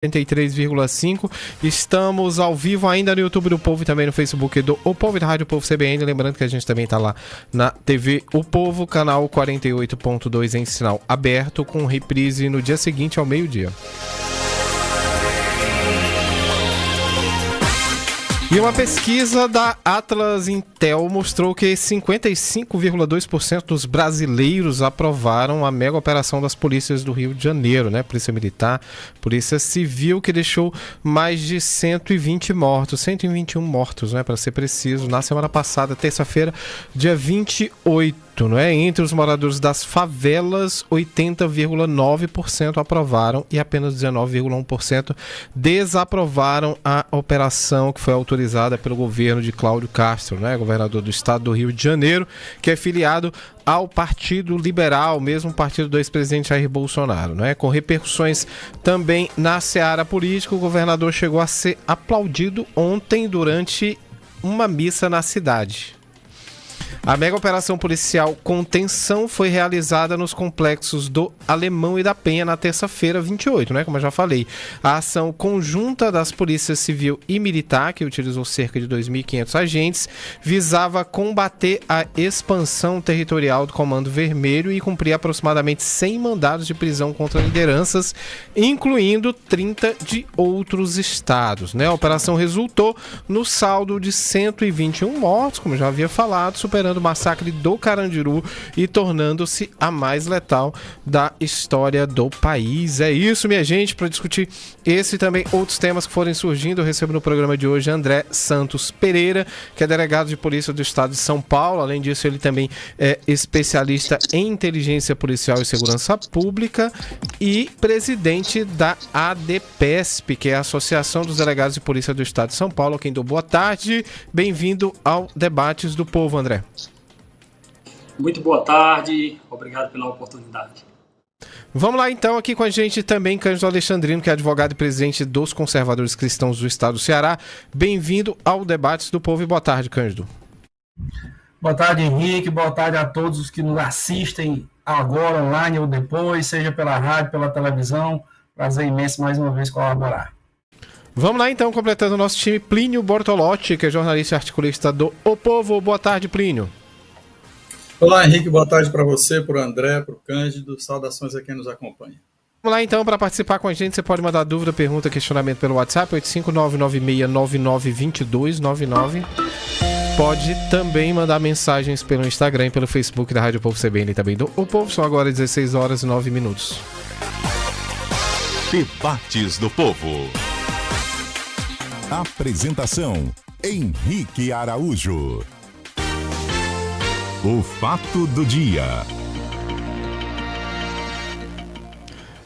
83,5. Estamos ao vivo ainda no YouTube do Povo e também no Facebook do O Povo e da Rádio Povo CBN. Lembrando que a gente também está lá na TV O Povo, canal 48.2 em sinal aberto, com reprise no dia seguinte ao meio-dia. E uma pesquisa da Atlas Intel mostrou que 55,2% dos brasileiros aprovaram a mega operação das polícias do Rio de Janeiro, né? Polícia Militar, Polícia Civil, que deixou mais de 121 mortos, né? Para ser preciso, na semana passada, terça-feira, dia 28. Não é? Entre os moradores das favelas, 80,9% aprovaram e apenas 19,1% desaprovaram a operação que foi autorizada pelo governo de Cláudio Castro, né? Governador do estado do Rio de Janeiro, que é filiado ao Partido Liberal, mesmo partido do ex-presidente Jair Bolsonaro, né? Com repercussões também na seara política, o governador chegou a ser aplaudido ontem durante uma missa na cidade. A mega operação policial Contenção foi realizada nos complexos do Alemão e da Penha na terça-feira, 28, né? Como eu já falei. A ação conjunta das polícias civil e militar, que utilizou cerca de 2.500 agentes, visava combater a expansão territorial do Comando Vermelho e cumprir aproximadamente 100 mandados de prisão contra lideranças, incluindo 30 de outros estados, né? A operação resultou no saldo de 121 mortos, como já havia falado, superando o massacre do Carandiru e tornando-se a mais letal da história do país. É isso, minha gente, para discutir esse e também outros temas que forem surgindo. Eu recebo no programa de hoje André Santos Pereira, que é delegado de polícia do estado de São Paulo. Além disso, ele também é especialista em inteligência policial e segurança pública e presidente da ADPESP, que é a Associação dos Delegados de Polícia do Estado de São Paulo. Quem dou boa tarde, bem-vindo ao Debates do Povo, André. Muito boa tarde, obrigado pela oportunidade. Vamos lá então, aqui com a gente também Cândido Alexandrino, que é advogado e presidente dos Conservadores Cristãos do Estado do Ceará. Bem-vindo ao Debates do Povo e boa tarde, Cândido. Boa tarde, Henrique, boa tarde a todos os que nos assistem agora, online ou depois, seja pela rádio, pela televisão. Prazer imenso mais uma vez colaborar. Vamos lá então, completando o nosso time, Plínio Bortolotti, que é jornalista e articulista do O Povo. Boa tarde, Plínio. Olá, Henrique, boa tarde para você, para o André, para o Cândido, saudações a quem nos acompanha. Vamos lá então, para participar com a gente, você pode mandar dúvida, pergunta, questionamento pelo WhatsApp, 85996992299. Pode também mandar mensagens pelo Instagram e pelo Facebook da Rádio Povo CBN e também do O Povo. São agora 16 horas e 9 minutos. Debates do Povo. Apresentação, Henrique Araújo. O fato do dia.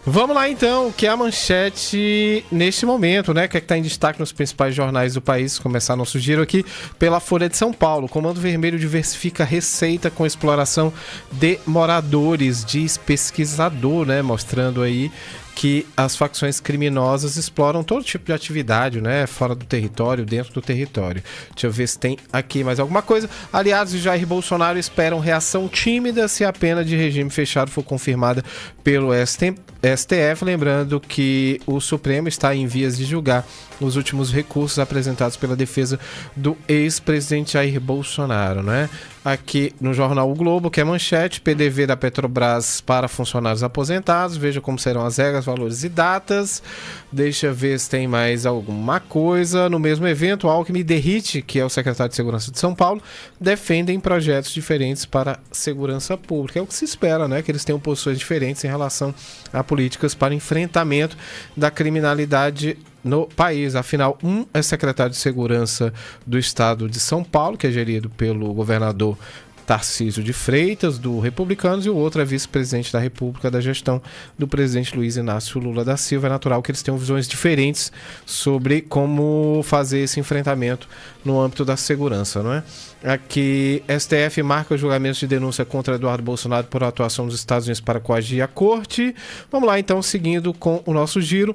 Vamos lá então, que é a manchete neste momento, né? Que está em destaque nos principais jornais do país. Começar nosso giro aqui pela Folha de São Paulo. Comando Vermelho diversifica receita com exploração de moradores, diz pesquisador, né? Mostrando aí que as facções criminosas exploram todo tipo de atividade, né? Fora do território, dentro do território. Deixa eu ver se tem aqui mais alguma coisa. Aliados de Jair Bolsonaro esperam reação tímida se a pena de regime fechado for confirmada pelo STF. Lembrando que o Supremo está em vias de julgar os últimos recursos apresentados pela defesa do ex-presidente Jair Bolsonaro, né? Aqui no jornal O Globo, que é manchete, PDV da Petrobras para funcionários aposentados. Veja como serão as regras, valores e datas. Deixa eu ver se tem mais alguma coisa. No mesmo evento, Alckmin e Derrite, que é o secretário de Segurança de São Paulo, defendem projetos diferentes para a segurança pública. É o que se espera, né? Que eles tenham posições diferentes em relação a políticas para enfrentamento da criminalidade no país. Afinal, um é secretário de Segurança do Estado de São Paulo, que é gerido pelo governador Tarcísio de Freitas, do Republicanos, e o outro é vice-presidente da República da gestão do presidente Luiz Inácio Lula da Silva. É natural que eles tenham visões diferentes sobre como fazer esse enfrentamento no âmbito da segurança, não é? Aqui, STF marca julgamentos de denúncia contra Eduardo Bolsonaro por atuação dos Estados Unidos para coagir a corte. Vamos lá, então, seguindo com o nosso giro.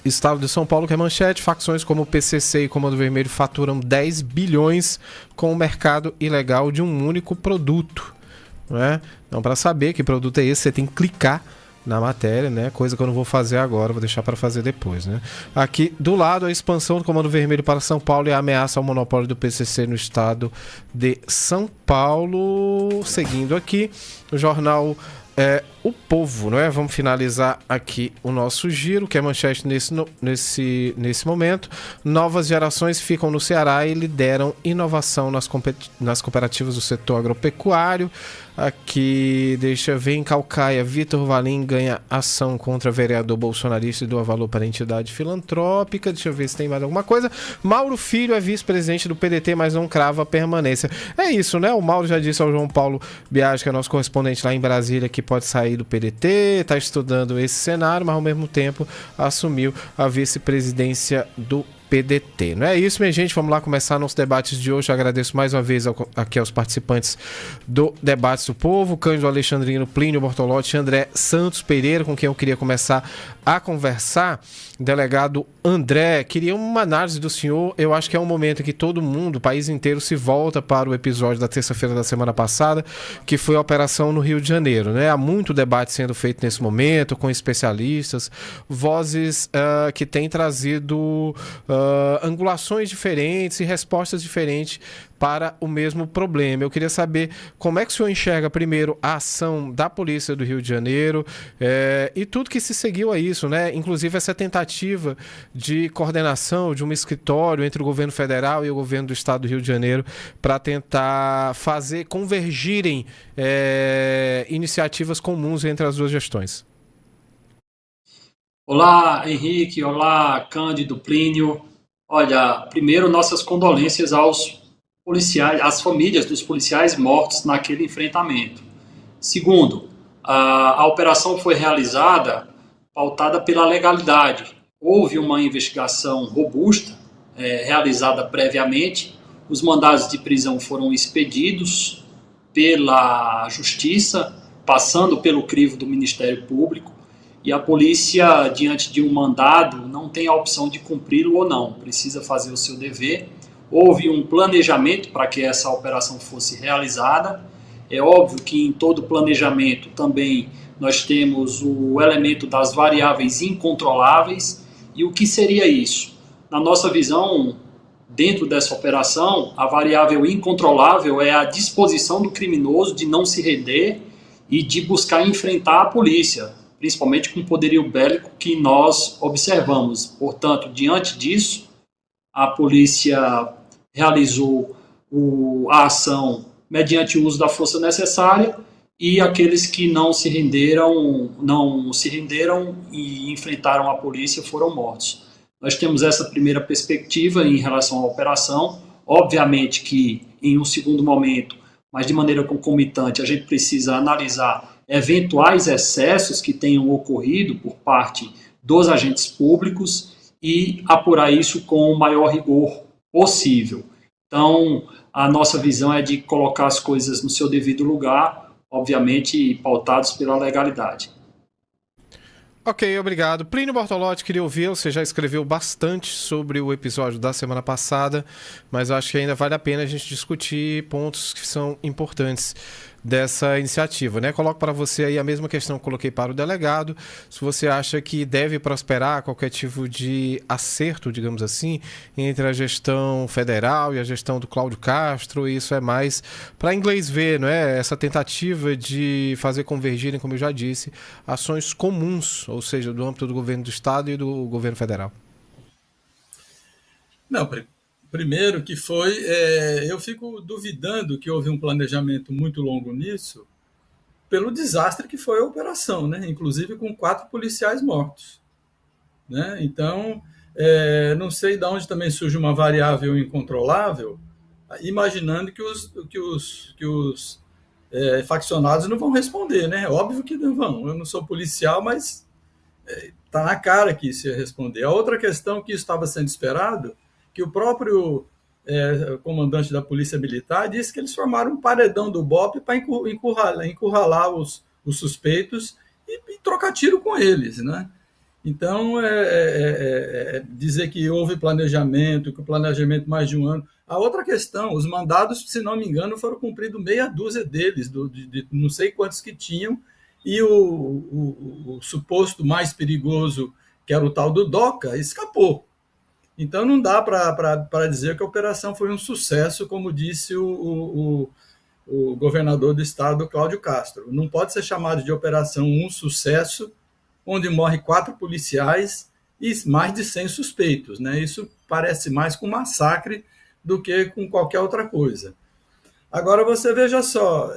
Estado de São Paulo, que é manchete, facções como o PCC e Comando Vermelho faturam 10 bilhões com o mercado ilegal de um único produto, não é? Então, para saber que produto é esse, você tem que clicar na matéria, né? Coisa que eu não vou fazer agora, vou deixar para fazer depois, né? Aqui do lado, a expansão do Comando Vermelho para São Paulo e a ameaça ao monopólio do PCC no estado de São Paulo. Seguindo aqui, o jornal O Povo, não é? Vamos finalizar aqui o nosso giro, que é manchete nesse momento. Novas gerações ficam no Ceará e lideram inovação nas cooperativas do setor agropecuário. Aqui, deixa eu ver, em Caucaia, Vitor Valim ganha ação contra vereador bolsonarista e doa valor para entidade filantrópica. Deixa eu ver se tem mais alguma coisa. Mauro Filho é vice-presidente do PDT, mas não crava permanência. É isso, né? O Mauro já disse ao João Paulo Biagi, que é nosso correspondente lá em Brasília, que pode sair do PDT, está estudando esse cenário, mas ao mesmo tempo assumiu a vice-presidência do PDT. Não é isso, minha gente? Vamos lá começar nossos debates de hoje. Eu agradeço mais uma vez aqui aos participantes do Debates do Povo, Cândido Alexandrino, Plínio Bortolotti, André Santos Pereira, com quem eu queria começar a conversar. Delegado André, queria uma análise do senhor. Eu acho que é um momento em que todo mundo, o país inteiro, se volta para o episódio da terça-feira da semana passada, que foi a operação no Rio de Janeiro, né? Há muito debate sendo feito nesse momento, com especialistas, vozes que têm trazido angulações diferentes e respostas diferentes para o mesmo problema. Eu queria saber como é que o senhor enxerga, primeiro, a ação da Polícia do Rio de Janeiro e tudo que se seguiu a isso, né? Inclusive essa tentativa de coordenação de um escritório entre o governo federal e o governo do estado do Rio de Janeiro para tentar fazer convergirem iniciativas comuns entre as duas gestões. Olá, Henrique. Olá, Cândido, Plínio. Olha, primeiro, nossas condolências aos policiais, às famílias dos policiais mortos naquele enfrentamento. Segundo, a operação foi realizada pautada pela legalidade. Houve uma investigação robusta, realizada previamente. Os mandados de prisão foram expedidos pela Justiça, passando pelo crivo do Ministério Público, e a polícia, diante de um mandado, não tem a opção de cumpri-lo ou não, precisa fazer o seu dever. Houve um planejamento para que essa operação fosse realizada. É óbvio que em todo planejamento também nós temos o elemento das variáveis incontroláveis. E o que seria isso? Na nossa visão, dentro dessa operação, a variável incontrolável é a disposição do criminoso de não se render e de buscar enfrentar a polícia, principalmente com o poderio bélico que nós observamos. Portanto, diante disso, a polícia realizou a ação mediante o uso da força necessária, e aqueles que não se renderam e enfrentaram a polícia foram mortos. Nós temos essa primeira perspectiva em relação à operação. Obviamente que em um segundo momento, mas de maneira concomitante, a gente precisa analisar eventuais excessos que tenham ocorrido por parte dos agentes públicos e apurar isso com o maior rigor possível. Então, a nossa visão é de colocar as coisas no seu devido lugar, obviamente pautados pela legalidade. Ok, obrigado. Plínio Bortolotti, queria ouvir, você já escreveu bastante sobre o episódio da semana passada, mas acho que ainda vale a pena a gente discutir pontos que são importantes dessa iniciativa, né? Coloco para você aí a mesma questão que coloquei para o delegado, se você acha que deve prosperar qualquer tipo de acerto, digamos assim, entre a gestão federal e a gestão do Cláudio Castro, e isso é mais para inglês ver, não é? Essa tentativa de fazer convergirem, como eu já disse, ações comuns, ou seja, do âmbito do governo do estado e do governo federal. Não, primeiro que foi, eu fico duvidando que houve um planejamento muito longo nisso, pelo desastre que foi a operação, né? Inclusive com 4 policiais mortos, né? Então, não sei de onde também surge uma variável incontrolável, imaginando que os faccionados não vão responder, né? Óbvio que não vão. Eu não sou policial, mas está na cara que isso ia responder. A outra questão que estava sendo esperado, que o próprio comandante da Polícia Militar disse que eles formaram um paredão do BOPE para encurralar os suspeitos e trocar tiro com eles, né? Então, dizer que houve planejamento, que o planejamento mais de um ano. A outra questão, os mandados, se não me engano, foram cumpridos meia dúzia deles, de não sei quantos que tinham, e o suposto mais perigoso, que era o tal do DOCA, escapou. Então não dá para dizer que a operação foi um sucesso, como disse o governador do estado, Cláudio Castro. Não pode ser chamado de operação um sucesso, onde morre 4 policiais e mais de 100 suspeitos, né? Isso parece mais com massacre do que com qualquer outra coisa. Agora você veja só,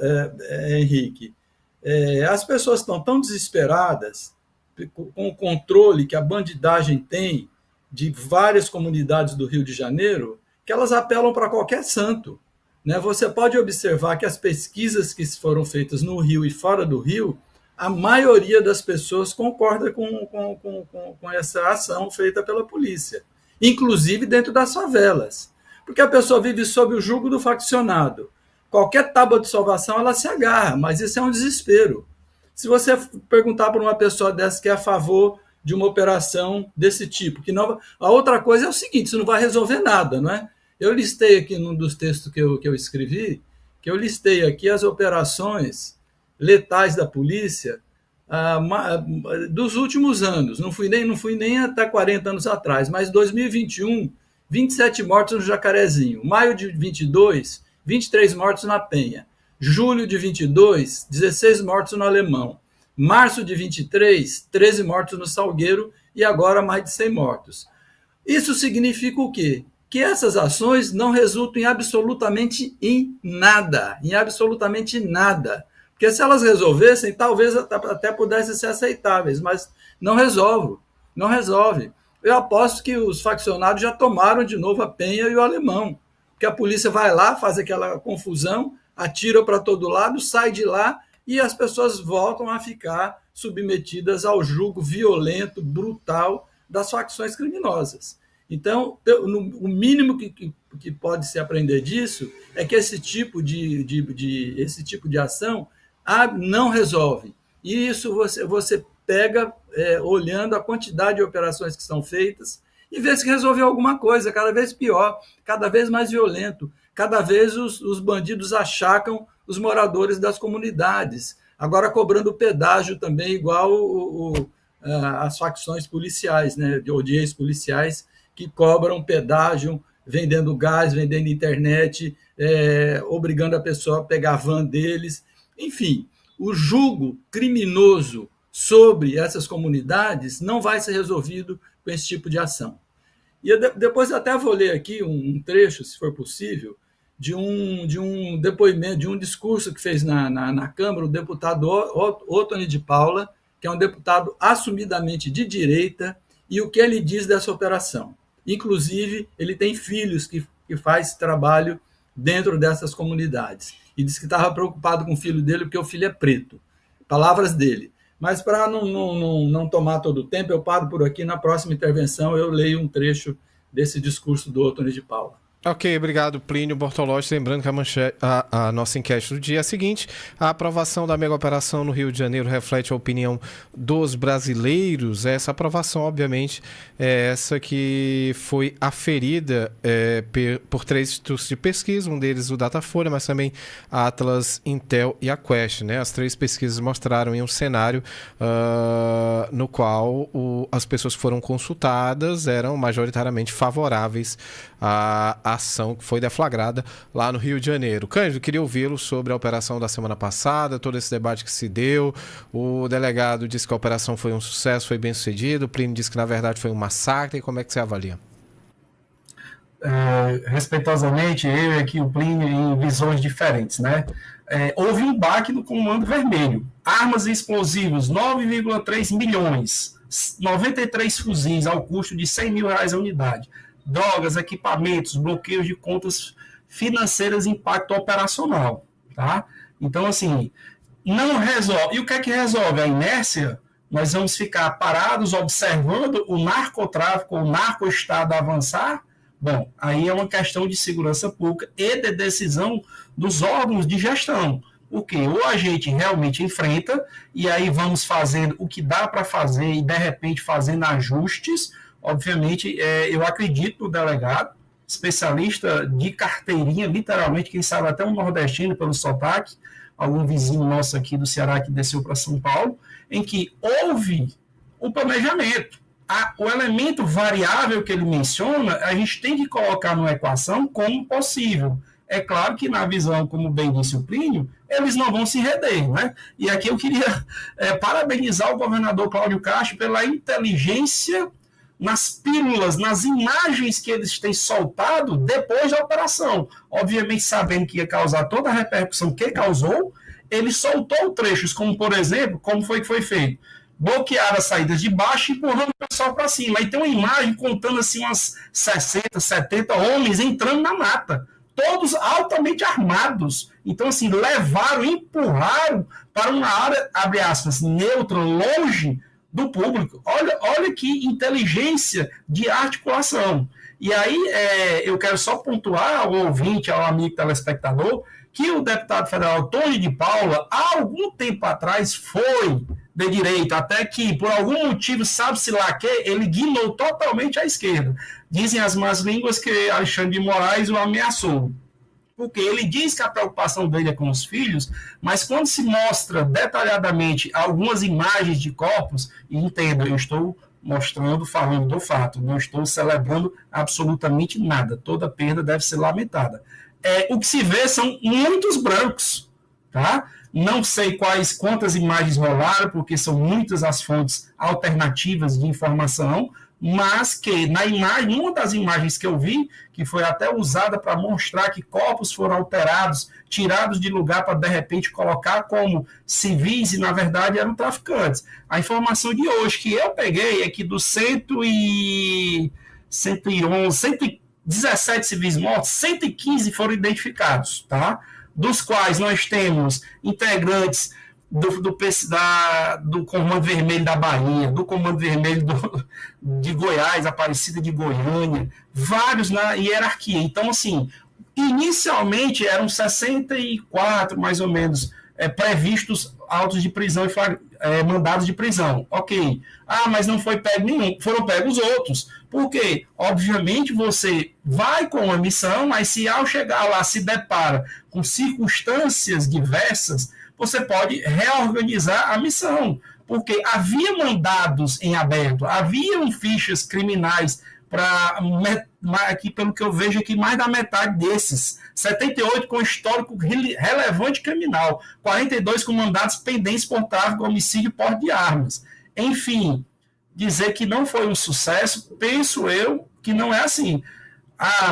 Henrique, as pessoas estão tão desesperadas com o controle que a bandidagem tem de várias comunidades do Rio de Janeiro, que elas apelam para qualquer santo, né? Você pode observar que as pesquisas que foram feitas no Rio e fora do Rio, a maioria das pessoas concorda com essa ação feita pela polícia, inclusive dentro das favelas, porque a pessoa vive sob o jugo do faccionado. Qualquer tábua de salvação ela se agarra, mas isso é um desespero. Se você perguntar para uma pessoa dessa que é a favor de uma operação desse tipo, que não, a outra coisa é o seguinte, isso não vai resolver nada, não é? Eu listei aqui num dos textos que eu escrevi, que eu listei aqui as operações letais da polícia dos últimos anos, não fui nem até 40 anos atrás, mas 2021, 27 mortos no Jacarezinho, maio de 22, 23 mortos na Penha, julho de 22, 16 mortos no Alemão, março de 23, 13 mortos no Salgueiro e agora mais de 100 mortos. Isso significa o quê? Que essas ações não resultam absolutamente em nada, Porque se elas resolvessem, talvez até pudessem ser aceitáveis, mas não resolve. Eu aposto que os faccionados já tomaram de novo a Penha e o Alemão, porque a polícia vai lá, faz aquela confusão, atira para todo lado, sai de lá e as pessoas voltam a ficar submetidas ao jugo violento, brutal das facções criminosas. Então, o mínimo que pode se aprender disso é que esse tipo de ação não resolve. E isso você pega olhando a quantidade de operações que são feitas e vê se resolveu alguma coisa, cada vez pior, cada vez mais violento, cada vez os bandidos achacam os moradores das comunidades, agora cobrando pedágio também, igual as facções policiais, né, ou de ex-policiais, que cobram pedágio, vendendo gás, vendendo internet, obrigando a pessoa a pegar a van deles. Enfim, o jugo criminoso sobre essas comunidades não vai ser resolvido com esse tipo de ação. E depois até vou ler aqui um trecho, se for possível, de um depoimento, de um discurso que fez na Câmara o deputado Ottoni de Paula, que é um deputado assumidamente de direita, e o que ele diz dessa operação. Inclusive, ele tem filhos que faz trabalho dentro dessas comunidades. E disse que estava preocupado com o filho dele porque o filho é preto. Palavras dele. Mas para não tomar todo o tempo, eu paro por aqui. Na próxima intervenção, eu leio um trecho desse discurso do Ottoni de Paula. Ok, obrigado, Plínio Bortolotti. Lembrando que a nossa enquete do dia é a seguinte: a aprovação da mega operação no Rio de Janeiro reflete a opinião dos brasileiros? Essa aprovação, obviamente, é essa que foi aferida por 3 institutos de pesquisa, um deles o Datafolha, mas também a Atlas, Intel e a Quest, né? As 3 pesquisas mostraram em um cenário no qual as pessoas que foram consultadas eram majoritariamente favoráveis à ação que foi deflagrada lá no Rio de Janeiro. Cândido, queria ouvi-lo sobre a operação da semana passada, todo esse debate que se deu. O delegado disse que a operação foi um sucesso, foi bem sucedido. O Plínio disse que na verdade foi um massacre. Como é que você avalia? Respeitosamente, eu e aqui o Plínio em visões diferentes, né? Houve um baque no Comando Vermelho. Armas e explosivos, 9,3 milhões. 93 fuzis ao custo de R$100 mil a unidade. Drogas, equipamentos, bloqueios de contas financeiras, impacto operacional, tá? Então, assim, não resolve. E o que é que resolve? A inércia? Nós vamos ficar parados observando o narcotráfico, o narcoestado avançar? Bom, aí é uma questão de segurança pública e de decisão dos órgãos de gestão. Porque ou a gente realmente enfrenta, e aí vamos fazendo o que dá para fazer e, de repente, fazendo ajustes. Obviamente, eu acredito no delegado, especialista de carteirinha, literalmente, quem sabe até um nordestino pelo sotaque, algum vizinho nosso aqui do Ceará que desceu para São Paulo, em que houve o planejamento. O elemento variável que ele menciona, a gente tem que colocar numa equação como possível. É claro que na visão, como bem disse o Plínio, eles não vão se render, né? E aqui eu queria parabenizar o governador Cláudio Castro pela inteligência nas pílulas, nas imagens que eles têm soltado depois da operação. Obviamente, sabendo que ia causar toda a repercussão que causou, ele soltou trechos, como, por exemplo, como foi que foi feito? Bloquear as saídas de baixo e empurrando o pessoal para cima. Aí tem uma imagem contando assim umas 60, 70 homens entrando na mata, todos altamente armados. Então, assim, levaram, empurraram para uma área, abre aspas, neutra, longe do público. Olha que inteligência de articulação. E aí, eu quero só pontuar ao ouvinte, ao amigo telespectador, que o deputado federal Tony de Paula, há algum tempo atrás, foi de direita, até que, por algum motivo, sabe-se lá que, ele guinou totalmente à esquerda. Dizem as más línguas que Alexandre de Moraes o ameaçou. Porque ele diz que a preocupação dele é com os filhos, mas quando se mostra detalhadamente algumas imagens de corpos, e entenda, eu estou mostrando, falando do fato, não estou celebrando absolutamente nada. Toda perda deve ser lamentada. O que se vê são muitos brancos, tá? Não sei quantas imagens rolaram, porque são muitas as fontes alternativas de informação, mas que na imagem, uma das imagens que eu vi, que foi até usada para mostrar que corpos foram alterados, tirados de lugar para, de repente, colocar como civis e, na verdade, eram traficantes. A informação de hoje que eu peguei é que dos 111, 117 civis mortos, 115 foram identificados, tá? Dos quais nós temos integrantes do Comando Vermelho da Bahia, do Comando Vermelho de Goiás, Aparecida de Goiânia, vários na hierarquia. Então, assim, inicialmente eram 64, mais ou menos, previstos autos de prisão e mandados de prisão. Ok. Mas não foi pego nenhum, foram pegos outros. Por quê? Obviamente você vai com uma missão, mas se ao chegar lá se depara com circunstâncias diversas, você pode reorganizar a missão, porque havia mandados em aberto, haviam fichas criminais para, aqui pelo que eu vejo aqui, mais da metade desses, 78 com histórico relevante criminal, 42 com mandados pendentes por tráfico, homicídio e porte de armas. Enfim, dizer que não foi um sucesso, penso eu que não é assim.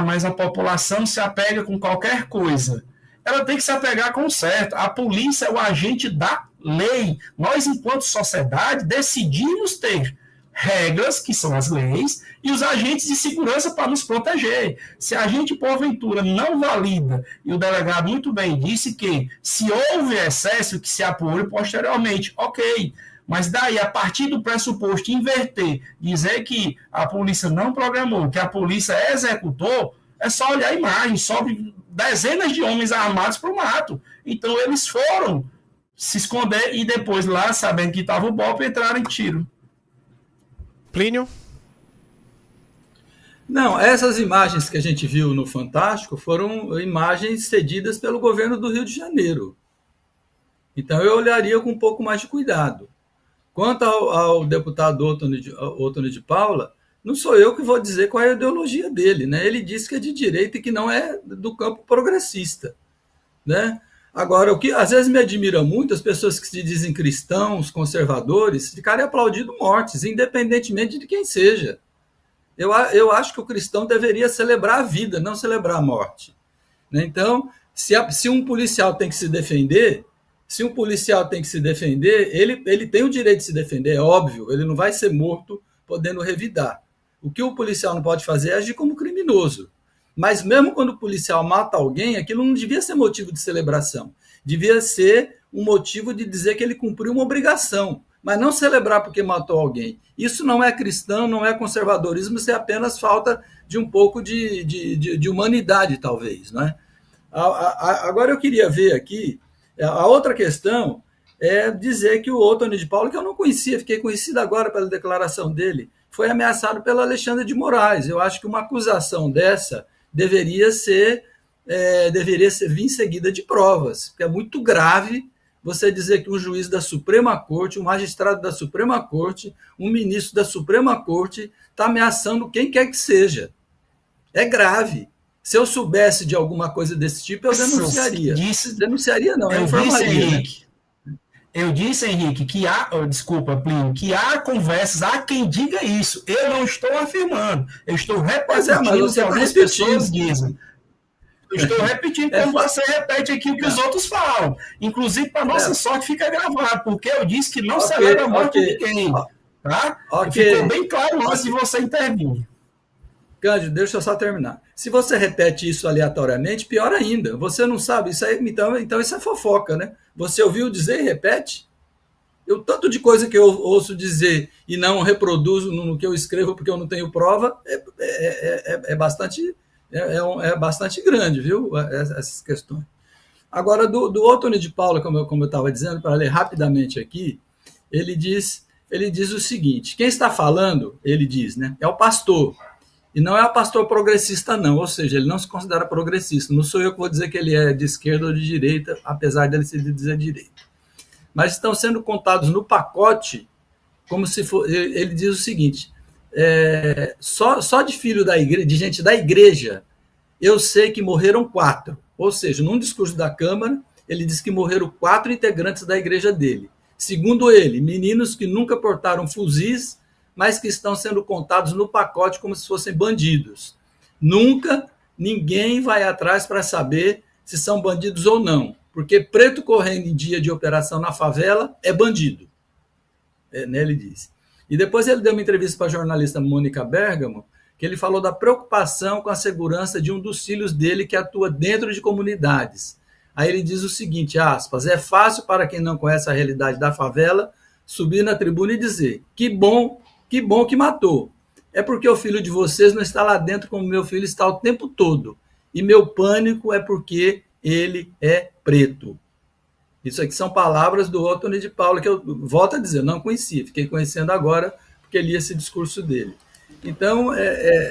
Mas a população se apega com qualquer coisa. Ela tem que se apegar com o certo. A polícia é o agente da lei. Nós, enquanto sociedade, decidimos ter regras, que são as leis, e os agentes de segurança para nos proteger. Se a gente, porventura, não valida, e o delegado muito bem disse que se houve excesso, que se apure posteriormente, ok. Mas daí, a partir do pressuposto, inverter, dizer que a polícia não programou, que a polícia executou, é só olhar a imagem, sobe dezenas de homens armados para o mato. Então, eles foram se esconder e depois lá, sabendo que estava o golpe, entraram em tiro. Plínio? Não, essas imagens que a gente viu no Fantástico foram imagens cedidas pelo governo do Rio de Janeiro. Então, eu olharia com um pouco mais de cuidado. Quanto ao deputado Otônio de Paula, não sou eu que vou dizer qual é a ideologia dele, né? Ele disse que é de direita e que não é do campo progressista, né? Agora, o que às vezes me admira muito, as pessoas que se dizem cristãos, conservadores, ficarem aplaudindo mortes, independentemente de quem seja. Eu acho que o cristão deveria celebrar a vida, não celebrar a morte, né? Então, se um policial tem que se defender, ele tem o direito de se defender, é óbvio, ele não vai ser morto podendo revidar. O que o policial não pode fazer é agir como criminoso. Mas mesmo quando o policial mata alguém, aquilo não devia ser motivo de celebração. Devia ser um motivo de dizer que ele cumpriu uma obrigação, mas não celebrar porque matou alguém. Isso não é cristão, não é conservadorismo, isso é apenas falta de um pouco de humanidade, talvez, né? Agora eu queria ver aqui, a outra questão é dizer que o Otônio de Paula, que eu não conhecia, fiquei conhecido agora pela declaração dele, foi ameaçado pelo Alexandre de Moraes. Eu acho que uma acusação dessa deveria ser deveria vir seguida de provas, porque é muito grave você dizer que um juiz da Suprema Corte, um magistrado da Suprema Corte, um ministro da Suprema Corte está ameaçando quem quer que seja. É grave. Se eu soubesse de alguma coisa desse tipo, eu denunciaria. Denunciaria não, eu informaria. Eu disse, Henrique, que há, desculpa, Plínio, que há conversas, há quem diga isso. Eu não estou afirmando, eu estou repetindo o que algumas pessoas dizem. Eu estou repetindo como você repete aqui o que os outros falam. Inclusive, para nossa sorte, fica gravado, porque eu disse que não celebra a morte de ninguém. Tá? Ficou bem claro antes de você intervir. Cândido, deixa eu só terminar. Se você repete isso aleatoriamente, pior ainda. Você não sabe, isso aí, então isso é fofoca, né? Você ouviu dizer e repete? Eu, tanto de coisa que eu ouço dizer e não reproduzo no que eu escrevo porque eu não tenho prova, é bastante grande, viu? Essas questões. Agora, do Ottoni de Paula, como eu estava dizendo, para ler rapidamente aqui, ele diz o seguinte: quem está falando, ele diz, né, é o pastor. E não é o pastor progressista, não. Ou seja, ele não se considera progressista. Não sou eu que vou dizer que ele é de esquerda ou de direita, apesar dele se dizer direita. Mas estão sendo contados no pacote, como se for. Ele diz o seguinte: só de filho da igreja, de gente da igreja, eu sei que morreram 4. Ou seja, num discurso da Câmara, ele diz que morreram 4 integrantes da igreja dele. Segundo ele, meninos que nunca portaram fuzis, mas que estão sendo contados no pacote como se fossem bandidos. Nunca ninguém vai atrás para saber se são bandidos ou não, porque preto correndo em dia de operação na favela é bandido. Né, ele disse. E depois ele deu uma entrevista para a jornalista Mônica Bergamo, que ele falou da preocupação com a segurança de um dos filhos dele que atua dentro de comunidades. Aí ele diz o seguinte, aspas, é fácil para quem não conhece a realidade da favela subir na tribuna e dizer, que bom que matou. É porque o filho de vocês não está lá dentro como meu filho está o tempo todo. E meu pânico é porque ele é preto. Isso aqui são palavras do Ottoni de Paula, que eu volto a dizer, não conhecia. Fiquei conhecendo agora porque li esse discurso dele. Então,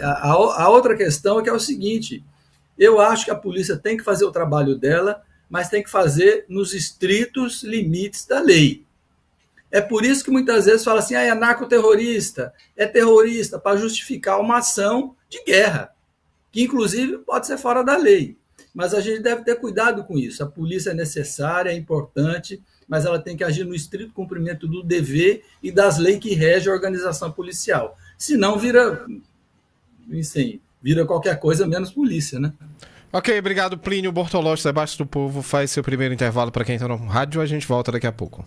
a outra questão é que é o seguinte, eu acho que a polícia tem que fazer o trabalho dela, mas tem que fazer nos estritos limites da lei. É por isso que muitas vezes fala assim, é narcoterrorista, é terrorista, para justificar uma ação de guerra, que inclusive pode ser fora da lei. Mas a gente deve ter cuidado com isso. A polícia é necessária, é importante, mas ela tem que agir no estrito cumprimento do dever e das leis que regem a organização policial. Senão vira qualquer coisa menos polícia, né? Ok, obrigado, Plínio Bortolotti, Debates do Povo. Faz seu primeiro intervalo para quem está no rádio, a gente volta daqui a pouco.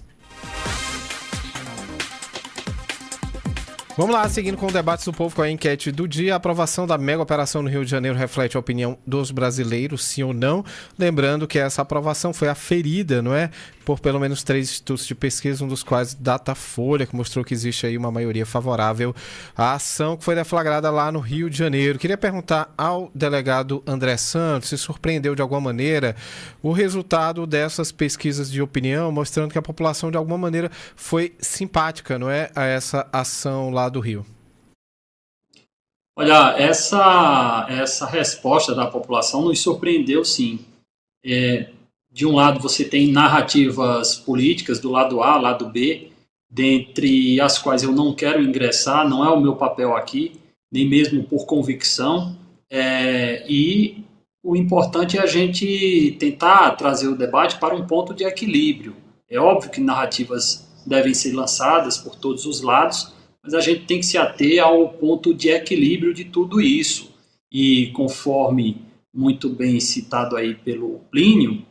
Vamos lá, seguindo com o Debates do Povo, com a enquete do dia. A aprovação da mega operação no Rio de Janeiro reflete a opinião dos brasileiros, sim ou não? Lembrando que essa aprovação foi aferida, não é? Por pelo menos 3 institutos de pesquisa, um dos quais Datafolha, que mostrou que existe aí uma maioria favorável à ação que foi deflagrada lá no Rio de Janeiro. Queria perguntar ao delegado André Santos se surpreendeu de alguma maneira o resultado dessas pesquisas de opinião, mostrando que a população de alguma maneira foi simpática, não é, a essa ação lá do Rio. Olha, essa resposta da população nos surpreendeu, sim. De um lado, você tem narrativas políticas do lado A, lado B, dentre as quais eu não quero ingressar, não é o meu papel aqui, nem mesmo por convicção, e o importante é a gente tentar trazer o debate para um ponto de equilíbrio. É óbvio que narrativas devem ser lançadas por todos os lados, mas a gente tem que se ater ao ponto de equilíbrio de tudo isso. E conforme muito bem citado aí pelo Plínio,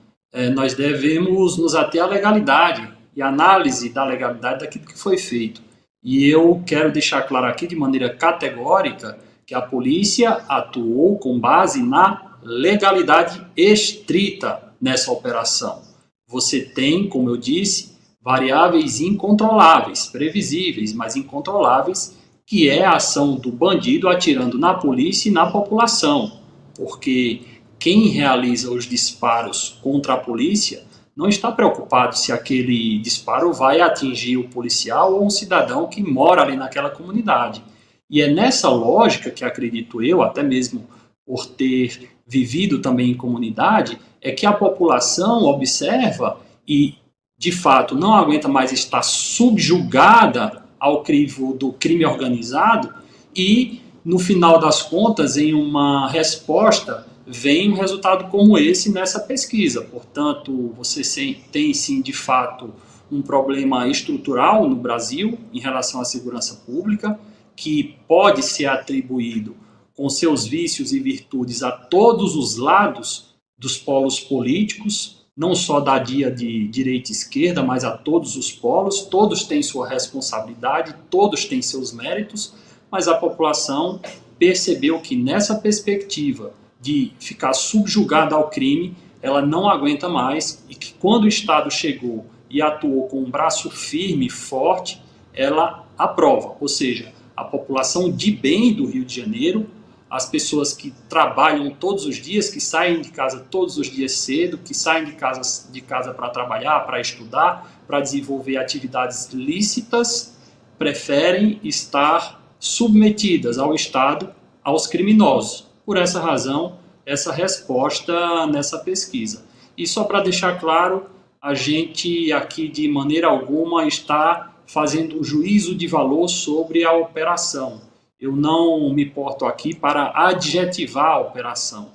nós devemos nos ater à legalidade e à análise da legalidade daquilo que foi feito. E eu quero deixar claro aqui de maneira categórica que a polícia atuou com base na legalidade estrita nessa operação. Você tem, como eu disse, variáveis incontroláveis, previsíveis, mas incontroláveis, que é a ação do bandido atirando na polícia e na população, porque quem realiza os disparos contra a polícia não está preocupado se aquele disparo vai atingir o policial ou um cidadão que mora ali naquela comunidade. E é nessa lógica que, acredito eu, até mesmo por ter vivido também em comunidade, é que a população observa e, de fato, não aguenta mais estar subjugada ao crivo do crime organizado e, no final das contas, em uma resposta, vem um resultado como esse nessa pesquisa. Portanto, você tem sim, de fato, um problema estrutural no Brasil em relação à segurança pública, que pode ser atribuído com seus vícios e virtudes a todos os lados dos polos políticos, não só da dia de direita e esquerda, mas a todos os polos. Todos têm sua responsabilidade, todos têm seus méritos, mas a população percebeu que nessa perspectiva de ficar subjugada ao crime, ela não aguenta mais e que quando o Estado chegou e atuou com um braço firme e forte, ela aprova. Ou seja, a população de bem do Rio de Janeiro, as pessoas que trabalham todos os dias, que saem de casa todos os dias cedo, que saem de casa para trabalhar, para estudar, para desenvolver atividades lícitas, preferem estar submetidas ao Estado, aos criminosos. Por essa razão, essa resposta nessa pesquisa. E só para deixar claro, a gente aqui de maneira alguma está fazendo juízo de valor sobre a operação. Eu não me porto aqui para adjetivar a operação,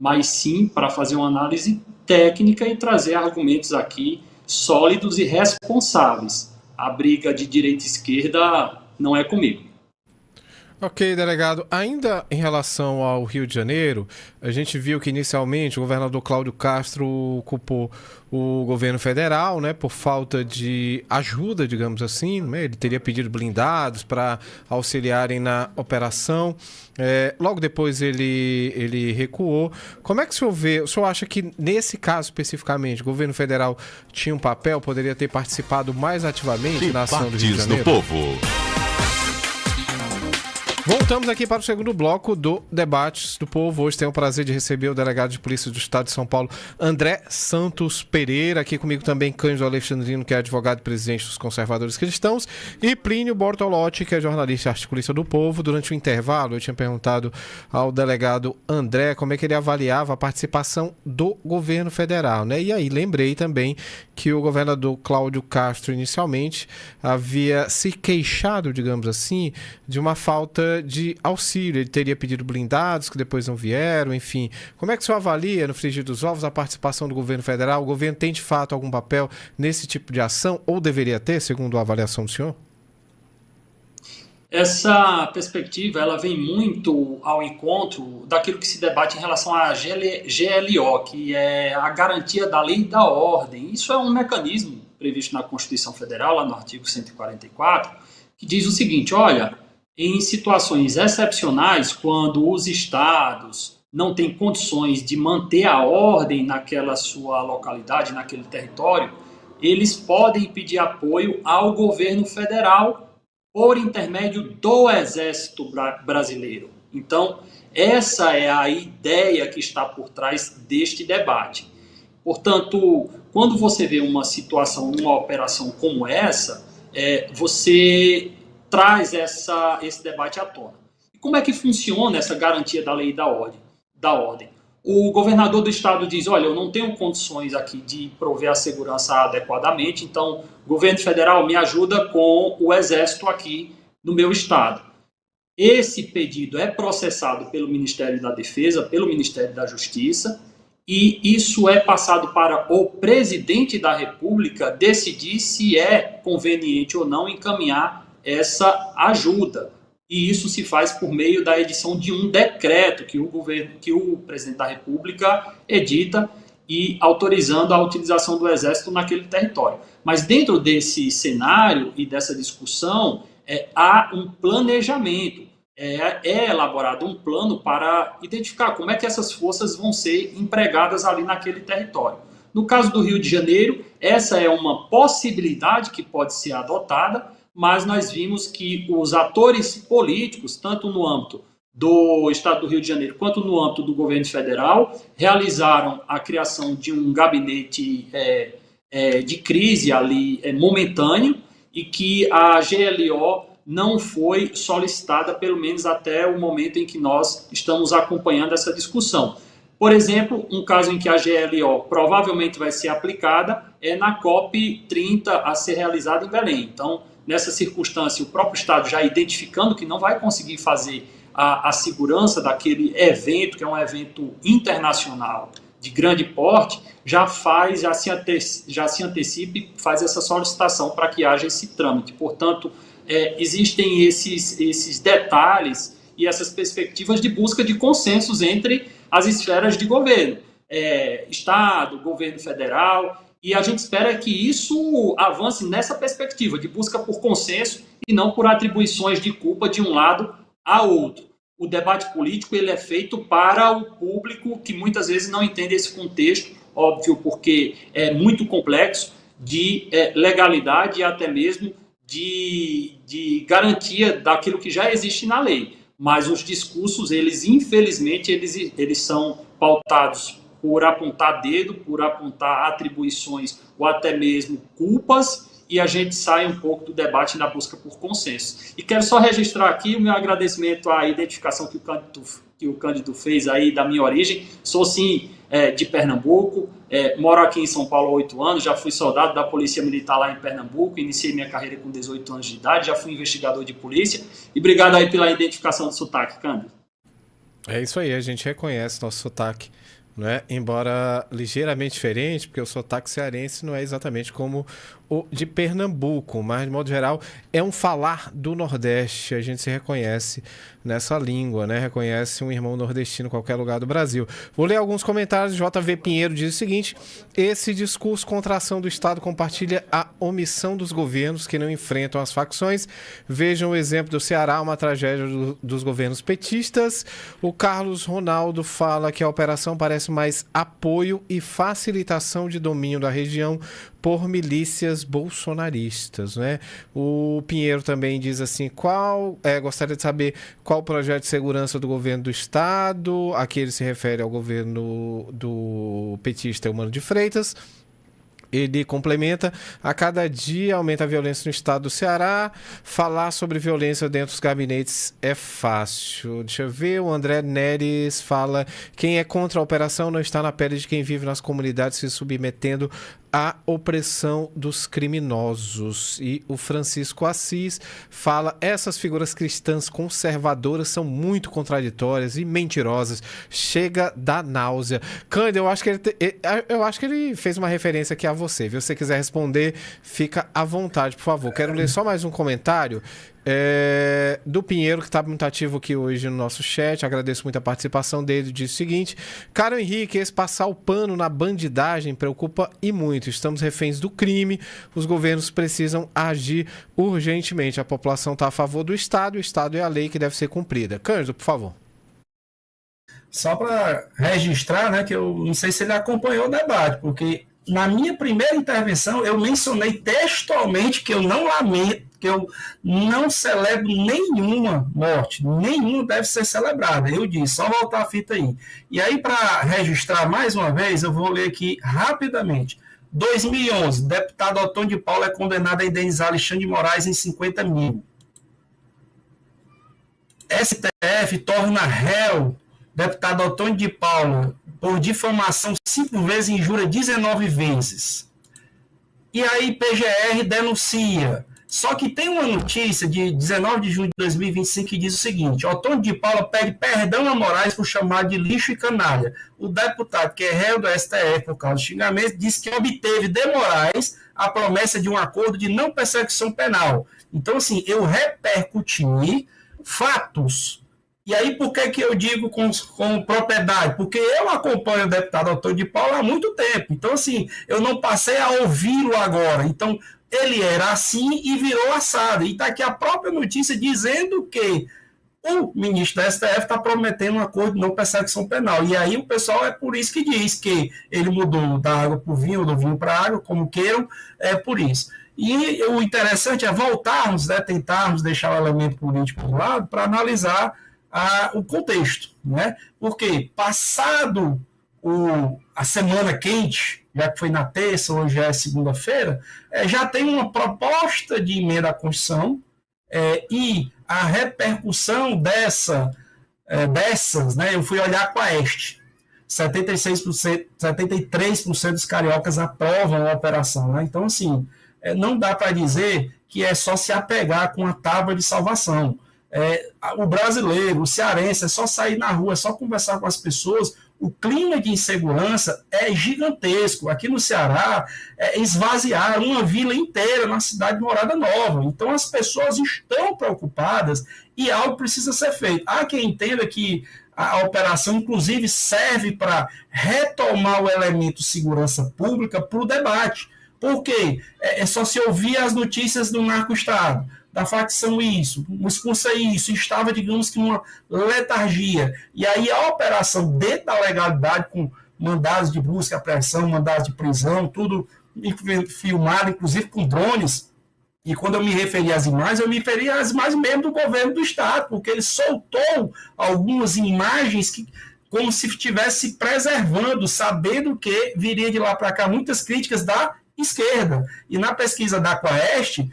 mas sim para fazer uma análise técnica e trazer argumentos aqui sólidos e responsáveis. A briga de direita e esquerda não é comigo. Ok, delegado. Ainda em relação ao Rio de Janeiro, a gente viu que inicialmente o governador Cláudio Castro culpou o governo federal, né, por falta de ajuda, digamos assim, né? Ele teria pedido blindados para auxiliarem na operação. Logo depois ele recuou. Como é que o senhor vê? O senhor acha que nesse caso especificamente o governo federal tinha um papel, poderia ter participado mais ativamente na ação do Rio de Janeiro? Do povo. Voltamos aqui para o segundo bloco do Debates do Povo. Hoje tenho o prazer de receber o delegado de polícia do Estado de São Paulo, André Santos Pereira. Aqui comigo também Cândido Alexandrino, que é advogado e presidente dos Conservadores Cristãos, e Plínio Bortolotti, que é jornalista e articulista do Povo. Durante o intervalo, eu tinha perguntado ao delegado André como é que ele avaliava a participação do governo federal, né? E aí lembrei também que o governador Cláudio Castro inicialmente havia se queixado, digamos assim, de uma falta de auxílio. Ele teria pedido blindados que depois não vieram, enfim. Como é que o senhor avalia, no frigir dos ovos, a participação do governo federal? O governo tem de fato algum papel nesse tipo de ação, ou deveria ter, segundo a avaliação do senhor? Essa perspectiva ela vem muito ao encontro daquilo que se debate em relação à GLO, que é a garantia da lei e da ordem. Isso é um mecanismo previsto na Constituição Federal, lá no artigo 144, que diz o seguinte: olha, em situações excepcionais, quando os estados não têm condições de manter a ordem naquela sua localidade, naquele território, eles podem pedir apoio ao governo federal por intermédio do Exército Brasileiro. Então, essa é a ideia que está por trás deste debate. Portanto, quando você vê uma situação, uma operação como essa, você traz esse debate à tona. E como é que funciona essa garantia da lei e da ordem? O governador do estado diz: olha, eu não tenho condições aqui de prover a segurança adequadamente, então o governo federal me ajuda com o exército aqui no meu estado. Esse pedido é processado pelo Ministério da Defesa, pelo Ministério da Justiça, e isso é passado para o presidente da República decidir se é conveniente ou não encaminhar essa ajuda. E isso se faz por meio da edição de um decreto que o presidente da República edita e autorizando a utilização do Exército naquele território. Mas dentro desse cenário e dessa discussão, há um planejamento, é elaborado um plano para identificar como é que essas forças vão ser empregadas ali naquele território. No caso do Rio de Janeiro, essa é uma possibilidade que pode ser adotada, mas nós vimos que os atores políticos, tanto no âmbito do Estado do Rio de Janeiro quanto no âmbito do governo federal, realizaram a criação de um gabinete de crise ali momentâneo, e que a GLO não foi solicitada, pelo menos até o momento em que nós estamos acompanhando essa discussão. Por exemplo, um caso em que a GLO provavelmente vai ser aplicada é na COP30 a ser realizada em Belém. Então, nessa circunstância, o próprio Estado já identificando que não vai conseguir fazer a segurança daquele evento, que é um evento internacional de grande porte, já se antecipa e faz essa solicitação para que haja esse trâmite. Portanto, existem esses detalhes e essas perspectivas de busca de consensos entre as esferas de governo, Estado, governo federal, e a gente espera que isso avance nessa perspectiva de busca por consenso e não por atribuições de culpa de um lado a outro. O debate político ele é feito para o público que muitas vezes não entende esse contexto, óbvio, porque é muito complexo, de legalidade e até mesmo de garantia daquilo que já existe na lei. Mas os discursos, infelizmente, eles são pautados por apontar dedo, por apontar atribuições ou até mesmo culpas, e a gente sai um pouco do debate na busca por consenso. E quero só registrar aqui o meu agradecimento à identificação que o Cândido fez aí da minha origem. Sou, sim, de Pernambuco, moro aqui em São Paulo há 8 anos, já fui soldado da Polícia Militar lá em Pernambuco, iniciei minha carreira com 18 anos de idade, já fui investigador de polícia, e obrigado aí pela identificação do sotaque, Cândido. É isso aí, a gente reconhece nosso sotaque, né? Embora ligeiramente diferente, porque o sotaque cearense não é exatamente como o de Pernambuco, mas de modo geral é um falar do Nordeste, a gente se reconhece nessa língua, né? Reconhece um irmão nordestino em qualquer lugar do Brasil. Vou ler alguns comentários. JV Pinheiro diz o seguinte: esse discurso contra a ação do Estado compartilha a omissão dos governos que não enfrentam as facções. Vejam o exemplo do Ceará, uma tragédia dos governos petistas. O Carlos Ronaldo fala que a operação parece mais apoio e facilitação de domínio da região por milícias bolsonaristas, né? O Pinheiro também diz assim, gostaria de saber qual o projeto de segurança do governo do Estado. Aqui ele se refere ao governo do petista Eumano de Freitas. Ele complementa: a cada dia aumenta a violência no estado do Ceará. Falar sobre violência dentro dos gabinetes é fácil. Deixa eu ver, o André Neres fala: quem é contra a operação não está na pele de quem vive nas comunidades se submetendo à opressão dos criminosos. E o Francisco Assis fala: essas figuras cristãs conservadoras são muito contraditórias e mentirosas. Chega da náusea. Cândido, eu acho que ele fez uma referência aqui a você, viu? Se você quiser responder, fica à vontade, por favor. Quero ler só mais um comentário do Pinheiro, que está muito ativo aqui hoje no nosso chat. Agradeço muito a participação dele. Diz o seguinte: caro Henrique, esse passar o pano na bandidagem preocupa e muito. Estamos reféns do crime, os governos precisam agir urgentemente. A população está a favor do Estado, o Estado é a lei que deve ser cumprida. Cândido, por favor. Só para registrar, né, que eu não sei se ele acompanhou o debate, porque na minha primeira intervenção eu mencionei textualmente que eu não lamento, que eu não celebro nenhuma morte, nenhuma deve ser celebrada. Eu disse, só voltar a fita aí. E aí, para registrar mais uma vez, eu vou ler aqui rapidamente. 2011, deputado Otônio de Paula é condenado a indenizar Alexandre de Moraes em 50 mil. STF torna réu deputado Otônio de Paula por difamação 5 vezes e injúria 19 vezes. E aí PGR denuncia. Só que tem uma notícia de 19 de junho de 2025 que diz o seguinte: Otônio de Paula pede perdão a Moraes por chamar de lixo e canalha. O deputado, que é réu do STF por causa do xingamento, disse que obteve de Moraes a promessa de um acordo de não persecução penal. Então, assim, eu repercuti fatos. E aí, por que eu digo com propriedade? Porque eu acompanho o deputado Otônio de Paula há muito tempo. Então, assim, eu não passei a ouvi-lo agora. Então, ele era assim e virou assado. E está aqui a própria notícia dizendo que o ministro da STF está prometendo um acordo de não persecução penal. E aí o pessoal é por isso que diz que ele mudou da água para o vinho, ou do vinho para a água, como queiram, é por isso. E o interessante é voltarmos, né, tentarmos deixar o elemento político de lado para analisar o contexto, né? Porque passado a semana quente, já que foi na terça, hoje é segunda-feira, já tem uma proposta de emenda à Constituição E a repercussão dessas, né, eu fui olhar a Quaest. 76%, 73% dos cariocas aprovam a operação. Né? Então, assim, não dá para dizer que é só se apegar com a tábua de salvação. O brasileiro, o cearense, é só sair na rua, é só conversar com as pessoas. O clima de insegurança é gigantesco. Aqui no Ceará, esvaziaram uma vila inteira na cidade de Morada Nova. Então, as pessoas estão preocupadas e algo precisa ser feito. Há quem entenda que a operação, inclusive, serve para retomar o elemento segurança pública para o debate. Por quê? É só se ouvir as notícias do narco-estado, da facção isso, expulsa isso, estava, digamos que, numa letargia. E aí a operação dentro da legalidade, com mandados de busca, apreensão, mandados de prisão, tudo filmado, inclusive com drones. E quando eu me referi às imagens, eu me referi às imagens mesmo do governo do Estado, porque ele soltou algumas imagens que, como se estivesse preservando, sabendo que viria de lá para cá muitas críticas da esquerda. E na pesquisa da Quaest,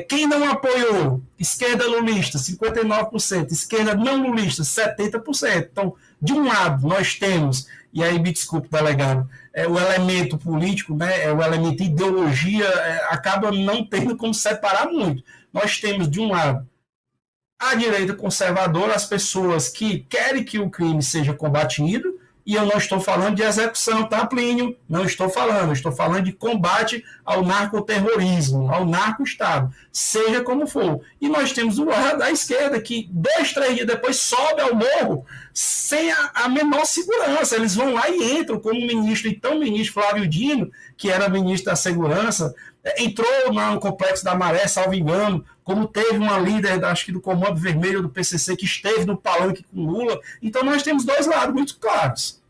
quem não apoiou, esquerda lulista, 59%, esquerda não lulista, 70%. Então, de um lado, nós temos, e aí me desculpe, delegado, o elemento político, né, o elemento ideologia, acaba não tendo como separar muito. Nós temos, de um lado, a direita conservadora, as pessoas que querem que o crime seja combatido, e eu não estou falando de execução, tá, Plínio? Não estou falando, eu estou falando de combate ao narcoterrorismo, ao narco-estado, seja como for. E nós temos o lado da esquerda, que 2, 3 dias depois sobe ao morro sem a menor segurança. Eles vão lá e entram, como o ministro, então o ministro Flávio Dino, que era ministro da Segurança, entrou no Complexo da Maré, salvo engano, como teve uma líder, acho que do Comando Vermelho do PCC, que esteve no palanque com Lula. Então nós temos dois lados muito claros.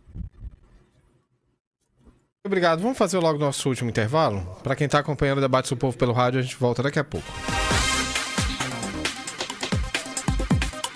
Obrigado. Vamos fazer logo o nosso último intervalo? Para quem está acompanhando o Debate do Povo pelo rádio, a gente volta daqui a pouco.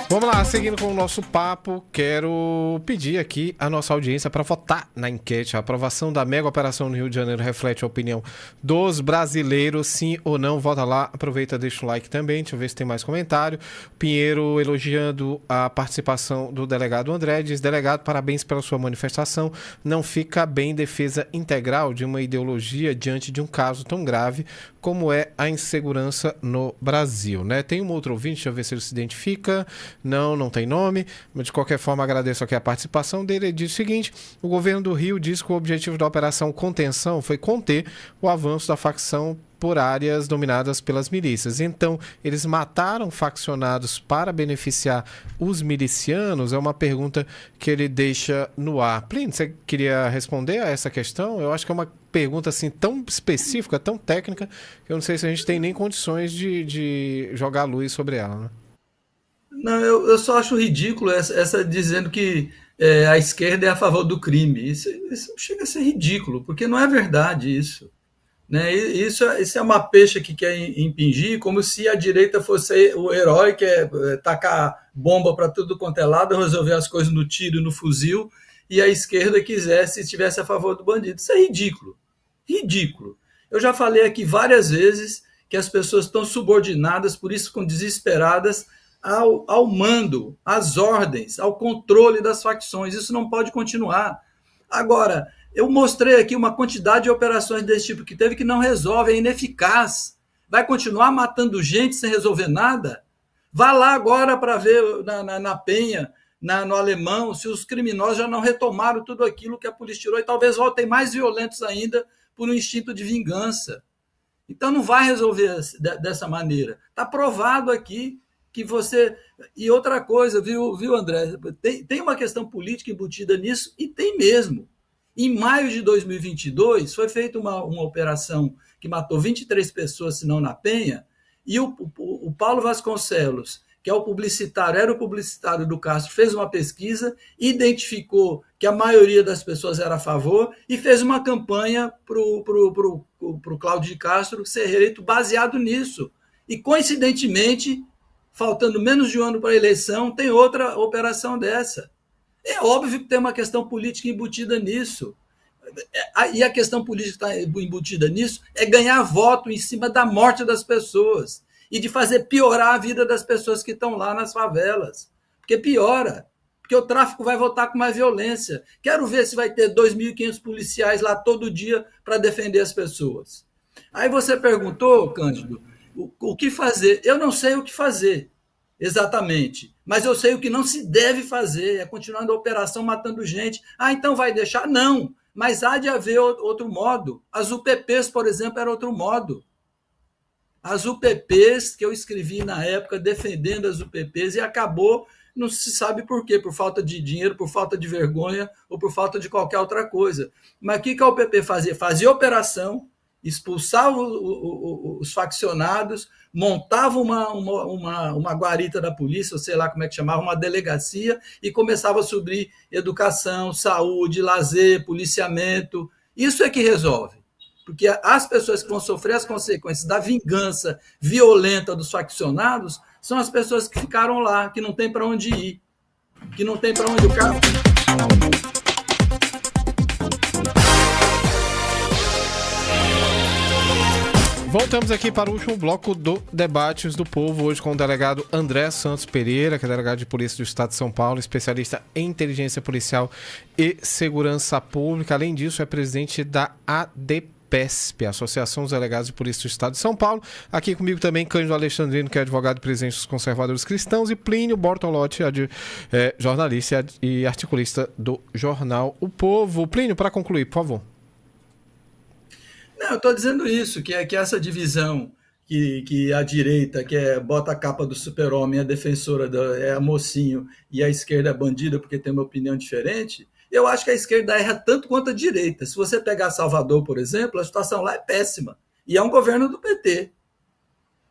Vamos lá, seguindo com o nosso papo, quero pedir aqui a nossa audiência para votar na enquete. A aprovação da mega operação no Rio de Janeiro reflete a opinião dos brasileiros, sim ou não? Vota lá, aproveita, deixa o like também, deixa eu ver se tem mais comentário. Pinheiro elogiando a participação do delegado André, diz: delegado, parabéns pela sua manifestação, não fica bem defesa integral de uma ideologia diante de um caso tão grave como é a insegurança no Brasil, né? Tem um outro ouvinte, deixa eu ver se ele se identifica. Não tem nome, mas de qualquer forma agradeço aqui a participação dele. Ele diz o seguinte: o governo do Rio diz que o objetivo da operação contenção foi conter o avanço da facção por áreas dominadas pelas milícias. Então, eles mataram faccionados para beneficiar os milicianos? É uma pergunta que ele deixa no ar. Plínio, você queria responder a essa questão? Eu acho que é uma pergunta assim tão específica, tão técnica, que eu não sei se a gente tem nem condições de jogar luz sobre ela, né? Não, eu só acho ridículo essa dizendo que a esquerda é a favor do crime. Isso chega a ser ridículo, porque não é verdade isso. Né? Isso é uma peixe que quer impingir, como se a direita fosse o herói que tacar bomba para tudo quanto é lado, resolver as coisas no tiro e no fuzil, e a esquerda estivesse a favor do bandido. Isso é ridículo. Ridículo. Eu já falei aqui várias vezes que as pessoas estão subordinadas, por isso ficam desesperadas, ao mando, às ordens, ao controle das facções. Isso não pode continuar. Agora, eu mostrei aqui uma quantidade de operações desse tipo que teve que não resolve, é ineficaz. Vai continuar matando gente sem resolver nada? Vá lá agora para ver na Penha, no Alemão, se os criminosos já não retomaram tudo aquilo que a polícia tirou e talvez voltem mais violentos ainda por um instinto de vingança. Então não vai resolver dessa maneira. Está provado aqui que você... E outra coisa, viu, André? Tem uma questão política embutida nisso, e tem mesmo. Em maio de 2022, foi feita uma operação que matou 23 pessoas, se não na Penha, e o Paulo Vasconcelos, que era o publicitário do Castro, fez uma pesquisa, identificou que a maioria das pessoas era a favor e fez uma campanha para o Cláudio de Castro ser reeleito baseado nisso. E, coincidentemente, faltando menos de um ano para a eleição, tem outra operação dessa. É óbvio que tem uma questão política embutida nisso. E a questão política que está embutida nisso é ganhar voto em cima da morte das pessoas. e de fazer piorar a vida das pessoas que estão lá nas favelas. Porque piora. Porque o tráfico vai voltar com mais violência. Quero ver se vai ter 2.500 policiais lá todo dia para defender as pessoas. Aí você perguntou, Cândido, o que fazer? Eu não sei o que fazer, exatamente. Mas eu sei o que não se deve fazer, é continuando a operação matando gente. Ah, então vai deixar? Não, mas há de haver outro modo. As UPPs, por exemplo, era outro modo. As UPPs que eu escrevi na época defendendo as UPPs e acabou, não se sabe por quê, por falta de dinheiro, por falta de vergonha ou por falta de qualquer outra coisa. Mas o que a UPP fazia? Fazia operação, expulsava os faccionados, montava uma guarita da polícia, ou sei lá como é que chamava, uma delegacia, e começava a subir educação, saúde, lazer, policiamento. Isso é que resolve. Porque as pessoas que vão sofrer as consequências da vingança violenta dos faccionados são as pessoas que ficaram lá, que não tem para onde ir, que não tem para onde o cara... Voltamos aqui para o último bloco do Debates do Povo, hoje com o delegado André Santos Pereira, que é delegado de polícia do Estado de São Paulo, especialista em inteligência policial e segurança pública. Além disso, é presidente da ADPESP, Associação dos Delegados de Polícia do Estado de São Paulo. Aqui comigo também Cândido Alexandrino, que é advogado e presidente dos Conservadores Cristãos, e Plínio Bortolotti, jornalista e articulista do jornal O Povo. Plínio, para concluir, por favor. Não, eu estou dizendo isso, que essa divisão que a direita, bota a capa do super-homem, a defensora é a mocinho, e a esquerda é bandida porque tem uma opinião diferente, eu acho que a esquerda erra tanto quanto a direita. Se você pegar Salvador, por exemplo, a situação lá é péssima, e é um governo do PT.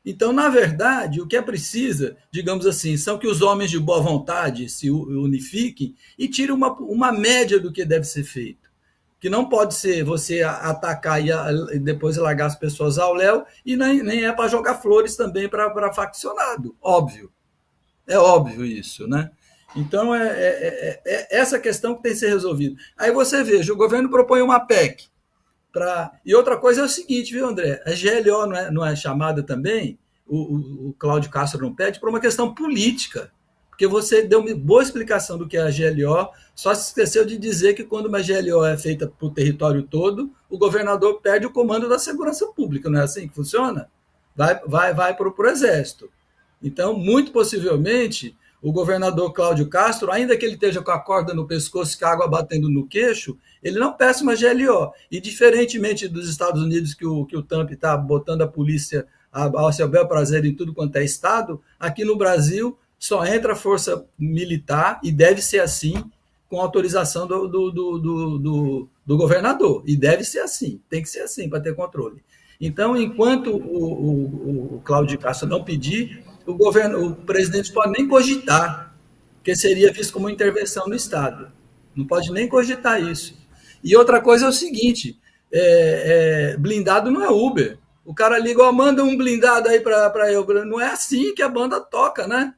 Então, na verdade, o que é preciso, digamos assim, são que os homens de boa vontade se unifiquem e tirem uma média do que deve ser feito. Que não pode ser você atacar e depois largar as pessoas ao léu, e nem é para jogar flores também para faccionado, óbvio. É óbvio isso, né? Então, é essa questão que tem que ser resolvida. Aí você veja, o governo propõe uma PEC. E outra coisa é o seguinte, viu, André? A GLO não é chamada também, o Cláudio Castro não pede, por uma questão política. Porque você deu uma boa explicação do que é a GLO, só se esqueceu de dizer que quando uma GLO é feita para o território todo, o governador perde o comando da segurança pública, não é assim que funciona? Vai para o Exército. Então, muito possivelmente, o governador Cláudio Castro, ainda que ele esteja com a corda no pescoço e com a água batendo no queixo, ele não peça uma GLO. E, diferentemente dos Estados Unidos, que o Trump está botando a polícia ao seu bel prazer em tudo quanto é estado, aqui no Brasil só entra a força militar, e deve ser assim, com autorização do governador. E deve ser assim, tem que ser assim para ter controle. Então, enquanto o Cláudio Castro não pedir, o presidente pode nem cogitar, porque seria visto como intervenção no Estado. Não pode nem cogitar isso. E outra coisa é o seguinte, blindado não é Uber. O cara liga, manda um blindado aí para eu. Não é assim que a banda toca, né?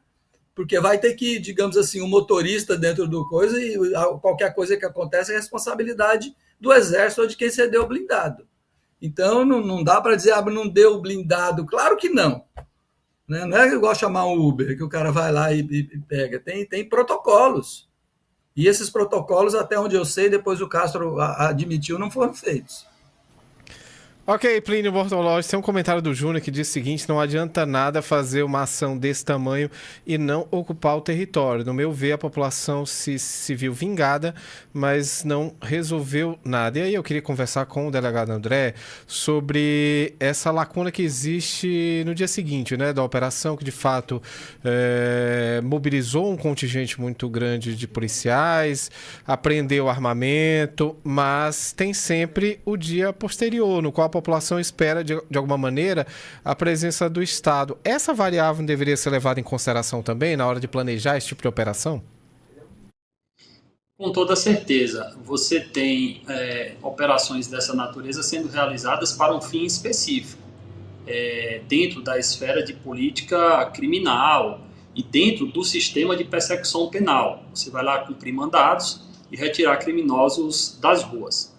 Porque vai ter que, digamos assim, um motorista dentro do coisa, e qualquer coisa que acontece é responsabilidade do Exército ou de quem cedeu o blindado. Então, não dá para dizer, não deu o blindado. Claro que não. Né? Não é igual chamar um Uber, que o cara vai lá e pega. Tem protocolos. E esses protocolos, até onde eu sei, depois o Castro admitiu, não foram feitos. Ok, Plínio Bortolotti, tem um comentário do Júnior que diz o seguinte: não adianta nada fazer uma ação desse tamanho e não ocupar o território. No meu ver, a população se viu vingada, mas não resolveu nada. E aí eu queria conversar com o delegado André sobre essa lacuna que existe no dia seguinte, né, da operação, que de fato mobilizou um contingente muito grande de policiais, apreendeu armamento, mas tem sempre o dia posterior, no qual a população espera, de alguma maneira, a presença do Estado. Essa variável não deveria ser levada em consideração também na hora de planejar esse tipo de operação? Com toda certeza. Você tem operações dessa natureza sendo realizadas para um fim específico, dentro da esfera de política criminal e dentro do sistema de persecução penal. Você vai lá cumprir mandados e retirar criminosos das ruas,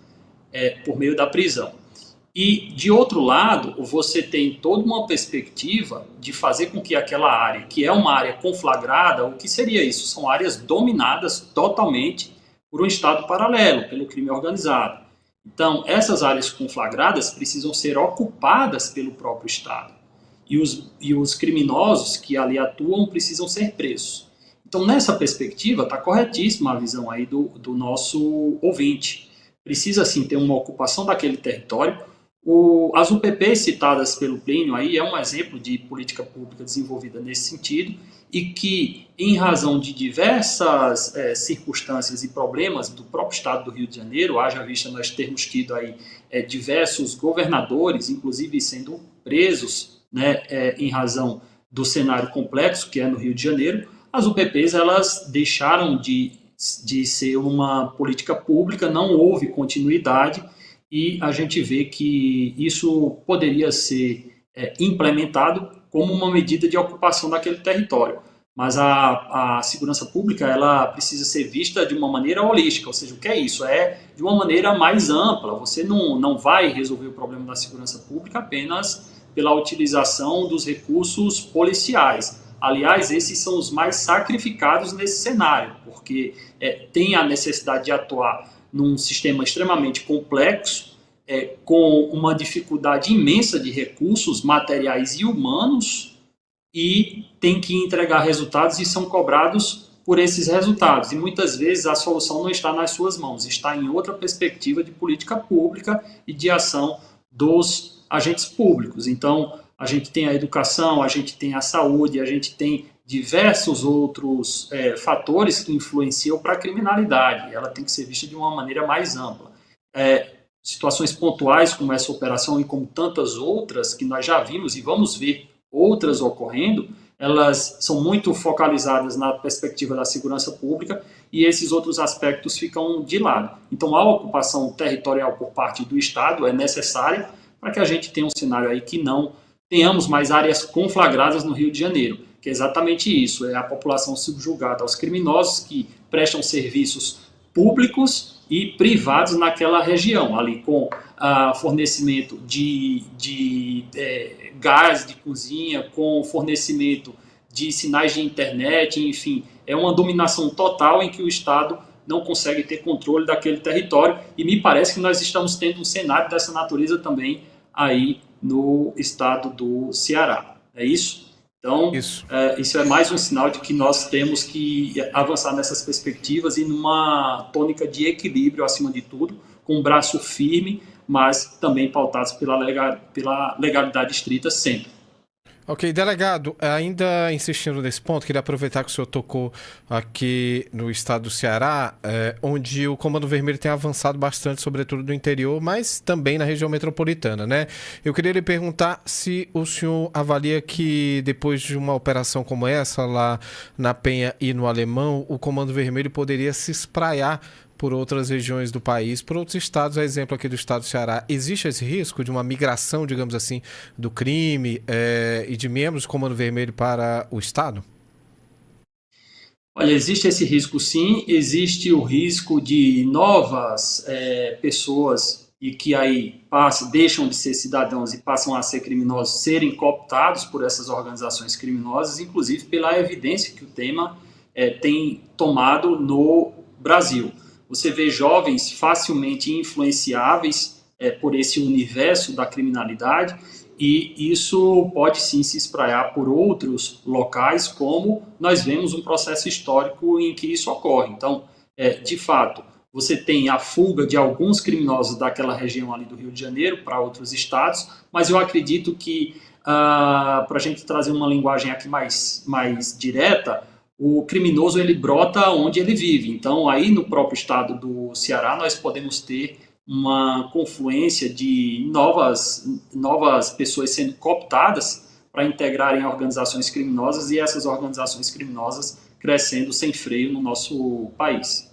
por meio da prisão. E, de outro lado, você tem toda uma perspectiva de fazer com que aquela área, que é uma área conflagrada, o que seria isso? São áreas dominadas totalmente por um Estado paralelo, pelo crime organizado. Então, essas áreas conflagradas precisam ser ocupadas pelo próprio Estado. E os criminosos que ali atuam precisam ser presos. Então, nessa perspectiva, está corretíssima a visão aí do nosso ouvinte. Precisa, sim, ter uma ocupação daquele território. As UPPs citadas pelo Plínio aí é um exemplo de política pública desenvolvida nesse sentido e que, em razão de diversas circunstâncias e problemas do próprio Estado do Rio de Janeiro, haja vista nós termos tido aí diversos governadores, inclusive sendo presos, né, em razão do cenário complexo que é no Rio de Janeiro, as UPPs elas deixaram de ser uma política pública, não houve continuidade e a gente vê que isso poderia ser implementado como uma medida de ocupação daquele território. Mas a segurança pública ela precisa ser vista de uma maneira holística, ou seja, o que é isso? É de uma maneira mais ampla. Você não vai resolver o problema da segurança pública apenas pela utilização dos recursos policiais. Aliás, esses são os mais sacrificados nesse cenário, porque tem a necessidade de atuar num sistema extremamente complexo, com uma dificuldade imensa de recursos materiais e humanos, e tem que entregar resultados e são cobrados por esses resultados. E muitas vezes a solução não está nas suas mãos, está em outra perspectiva de política pública e de ação dos agentes públicos. Então, a gente tem a educação, a gente tem a saúde, a gente tem diversos outros fatores que influenciam para a criminalidade. Ela tem que ser vista de uma maneira mais ampla. Situações pontuais como essa operação e como tantas outras que nós já vimos e vamos ver outras ocorrendo, elas são muito focalizadas na perspectiva da segurança pública e esses outros aspectos ficam de lado. Então, a ocupação territorial por parte do Estado é necessária para que a gente tenha um cenário aí que não tenhamos mais áreas conflagradas no Rio de Janeiro, que é exatamente isso, é a população subjugada aos criminosos que prestam serviços públicos e privados naquela região, ali com fornecimento de gás de cozinha, com fornecimento de sinais de internet, enfim, é uma dominação total em que o Estado não consegue ter controle daquele território e me parece que nós estamos tendo um cenário dessa natureza também aí no estado do Ceará. É isso? Então, isso é mais um sinal de que nós temos que avançar nessas perspectivas e numa tônica de equilíbrio, acima de tudo, com um braço firme, mas também pautados pela legalidade estrita sempre. Ok, delegado, ainda insistindo nesse ponto, queria aproveitar que o senhor tocou aqui no estado do Ceará, onde o Comando Vermelho tem avançado bastante, sobretudo no interior, mas também na região metropolitana, né? Eu queria lhe perguntar se o senhor avalia que depois de uma operação como essa, lá na Penha e no Alemão, o Comando Vermelho poderia se espraiar por outras regiões do país, por outros estados, a exemplo aqui do estado do Ceará. Existe esse risco de uma migração, digamos assim, do crime e de membros do Comando Vermelho para o estado? Olha, existe esse risco sim, existe o risco de novas pessoas e que aí deixam de ser cidadãos e passam a ser criminosos, serem cooptados por essas organizações criminosas, inclusive pela evidência que o tema tem tomado no Brasil. Você vê jovens facilmente influenciáveis por esse universo da criminalidade e isso pode sim se espraiar por outros locais, como nós vemos um processo histórico em que isso ocorre. Então, de fato, você tem a fuga de alguns criminosos daquela região ali do Rio de Janeiro para outros estados, mas eu acredito que, para a gente trazer uma linguagem aqui mais direta, o criminoso ele brota onde ele vive. Então, aí no próprio estado do Ceará, nós podemos ter uma confluência de novas pessoas sendo cooptadas para integrarem organizações criminosas e essas organizações criminosas crescendo sem freio no nosso país.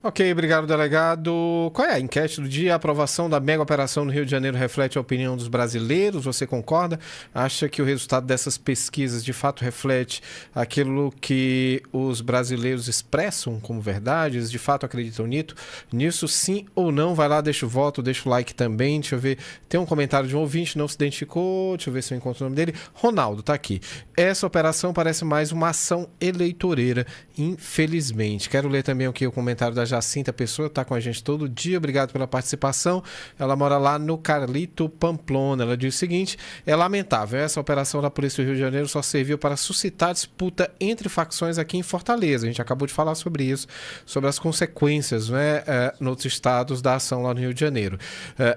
Ok, obrigado, delegado. Qual é a enquete do dia? A aprovação da mega operação no Rio de Janeiro reflete a opinião dos brasileiros? Você concorda? Acha que o resultado dessas pesquisas de fato reflete aquilo que os brasileiros expressam como verdades? De fato acreditam nisso? Sim ou não? Vai lá, deixa o voto, deixa o like também. Deixa eu ver. Tem um comentário de um ouvinte, não se identificou. Deixa eu ver se eu encontro o nome dele. Ronaldo, tá aqui. Essa operação parece mais uma ação eleitoreira, infelizmente. Quero ler também aqui o comentário da Jacinta Pessoa, está com a gente todo dia, obrigado pela participação. Ela mora lá no Carlito Pamplona. Ela diz o seguinte: é lamentável, essa operação da Polícia do Rio de Janeiro só serviu para suscitar disputa entre facções aqui em Fortaleza. A gente acabou de falar sobre isso, sobre as consequências, né, nos outros estados da ação lá no Rio de Janeiro.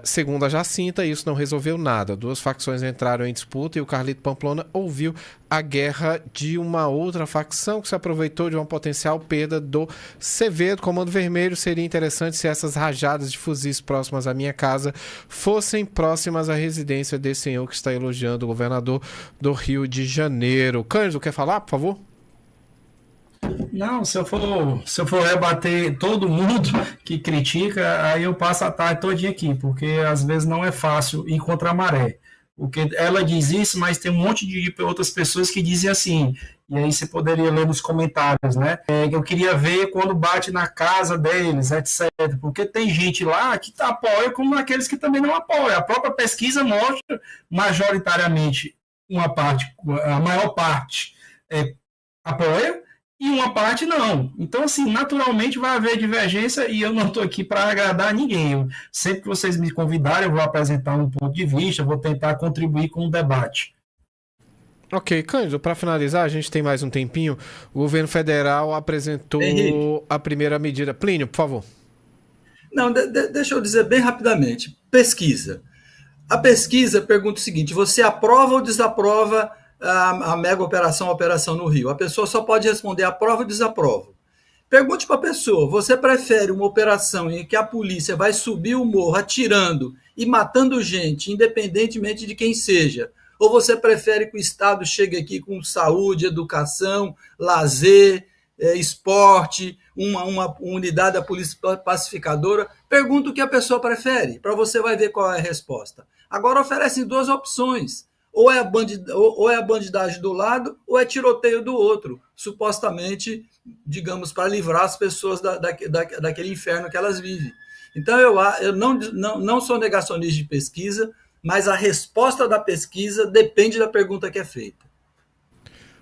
Segundo a Jacinta, isso não resolveu nada. Duas facções entraram em disputa e o Carlito Pamplona ouviu a guerra de uma outra facção que se aproveitou de uma potencial perda do CV do Comando Vermelho. Seria interessante se essas rajadas de fuzis próximas à minha casa fossem próximas à residência desse senhor que está elogiando o governador do Rio de Janeiro. Cândido, quer falar, por favor? Não, se eu for rebater todo mundo que critica, aí eu passo a tarde todinha aqui, porque às vezes não é fácil ir contra a maré. Porque ela diz isso, mas tem um monte de outras pessoas que dizem assim, e aí você poderia ler nos comentários, né? Eu queria ver quando bate na casa deles, etc. Porque tem gente lá que apoia, como aqueles que também não apoiam. A própria pesquisa mostra, majoritariamente, a maior parte apoia, e uma parte não. Então, assim, naturalmente vai haver divergência e eu não estou aqui para agradar ninguém. Sempre que vocês me convidarem, eu vou apresentar um ponto de vista, vou tentar contribuir com o debate. Ok, Cândido, para finalizar, a gente tem mais um tempinho. O governo federal apresentou a primeira medida. Plínio, por favor. Não, deixa eu dizer bem rapidamente. Pesquisa. A pesquisa pergunta o seguinte: você aprova ou desaprova a mega operação, a operação no Rio? A pessoa só pode responder aprovo ou desaprovo. Pergunte para a pessoa: você prefere uma operação em que a polícia vai subir o morro atirando e matando gente, independentemente de quem seja? Ou você prefere que o Estado chegue aqui com saúde, educação, lazer, esporte, uma unidade da polícia pacificadora? Pergunta o que a pessoa prefere, para você vai ver qual é a resposta. Agora oferecem duas opções. Ou é a bandidagem do lado, ou é tiroteio do outro, supostamente, digamos, para livrar as pessoas daquele inferno que elas vivem. Então, eu não sou negacionista de pesquisa, mas a resposta da pesquisa depende da pergunta que é feita.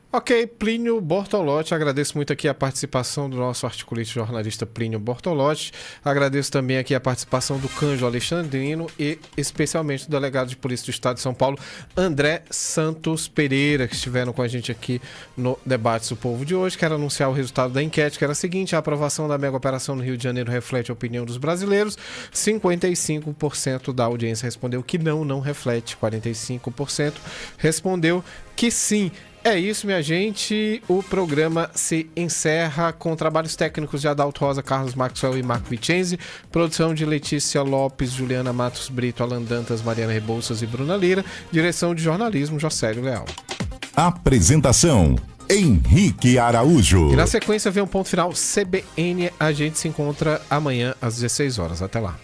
Ok, Plínio Bortolotti, agradeço muito aqui a participação do nosso articulista jornalista Plínio Bortolotti, agradeço também aqui a participação do Cândido Alexandrino e especialmente do delegado de Polícia do Estado de São Paulo, André Santos Pereira, que estiveram com a gente aqui no Debates do Povo de hoje. Quero anunciar o resultado da enquete, que era a seguinte: a aprovação da mega operação no Rio de Janeiro reflete a opinião dos brasileiros. 55% da audiência respondeu que não reflete, 45% respondeu que sim. É isso, minha gente. O programa se encerra com trabalhos técnicos de Adalto Rosa, Carlos Maxwell e Marco Vicenzi. Produção de Letícia Lopes, Juliana Matos Brito, Alan Dantas, Mariana Rebouças e Bruna Lira. Direção de jornalismo, Jocélio Leal. Apresentação: Henrique Araújo. E na sequência vem um ponto final CBN. A gente se encontra amanhã às 16 horas. Até lá.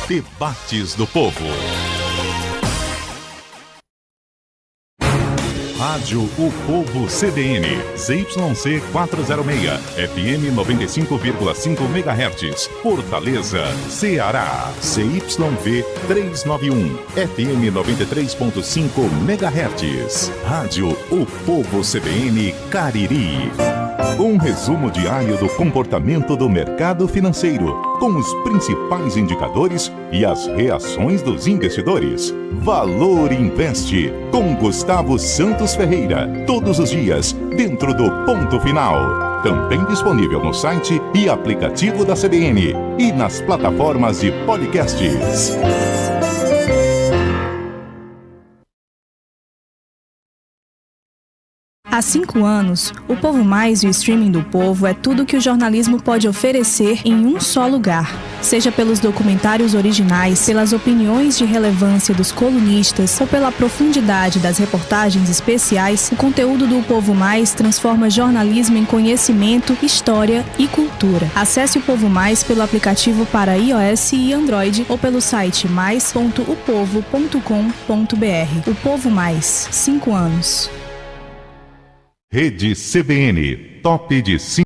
Debates do Povo. Rádio O Povo CBN, ZYC 406, FM 95,5 MHz, Fortaleza, Ceará, CYV 391, FM 93,5 MHz, Rádio O Povo CBN Cariri. Um resumo diário do comportamento do mercado financeiro, com os principais indicadores e as reações dos investidores. Valor Investe, com Gustavo Santos Ferreira, todos os dias, dentro do Ponto Final. Também disponível no site e aplicativo da CBN e nas plataformas de podcasts. Há 5 anos, o Povo Mais e o streaming do Povo é tudo que o jornalismo pode oferecer em um só lugar. Seja pelos documentários originais, pelas opiniões de relevância dos colunistas ou pela profundidade das reportagens especiais, o conteúdo do Povo Mais transforma jornalismo em conhecimento, história e cultura. Acesse o Povo Mais pelo aplicativo para iOS e Android ou pelo site mais.upovo.com.br. O Povo Mais, 5 anos. Rede CBN, top de 5.